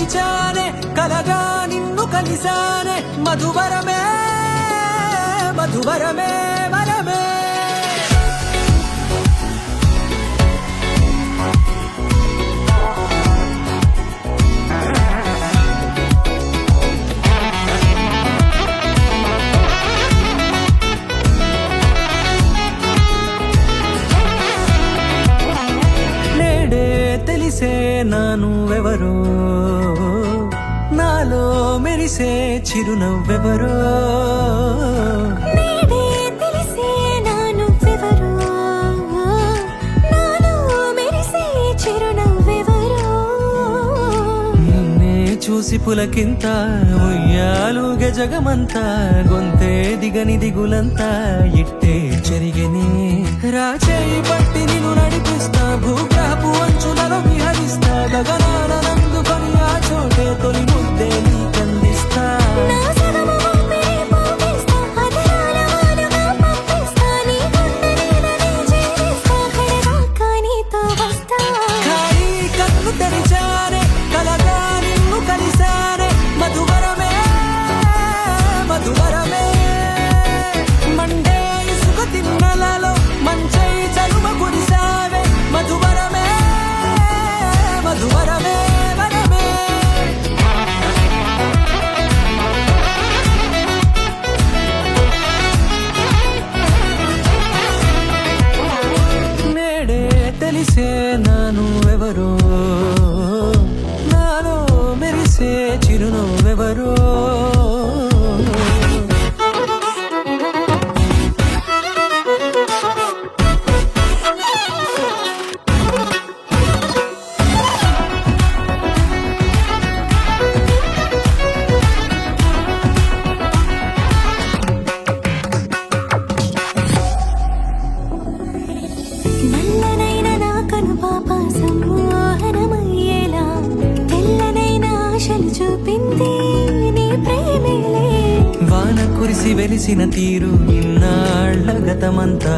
మరిచానే కలగా నిన్ను కలిసానే మధువరమే మధువరమే వరమే తెలిసే నానువెవరో నాలో మెరిసే చిరునవ్వెవరో తెలిసే నానువెవరో నాలో మెరిసే చిరునవ్వెవరో నిన్నే చూసి పులకింత ఉయ్యాలుగ జగమంతా గొంతే దిగని దిగులంతా ఇట్టే చెరిగని రాచేయి పట్టి నిన్ను నడిపిస్తా భూగ్రహపు అంచులలో విహరిస్తా గగనాన నందుకొని ఆ చోటే తొలి ముద్దే నీకందిస్తా నా సగము ఊపిరి పోగిస్తా అదరాల వాలుగా పంపిస్తా నీ గుండె నీడనే చేరిస్తా కడదాకా నీతో వస్తా ఖాళీ కన్ను తెరిచానే కలగా నిన్ను కలిసానే మధువరమే మధువరమే మండే ఇసుక తిన్నలలో మంచై చలుమ కురిసావే మధువరమే మధువరమే వరమే నేడే తెలిసే నానువెవరో నాలో మెరిసే చిరునవ్వెవరో నల్లనైన నా కనుపాప సమ్మోహనమయ్యేలా తెల్లనైన ఆశలు చూపింది నీ ప్రేమేలే వాన కురిసి వెలిసిన తీరు ఇన్నాళ్ల గతమంతా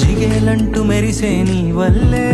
జిగేలంటూ మెరిసే నీ వల్లే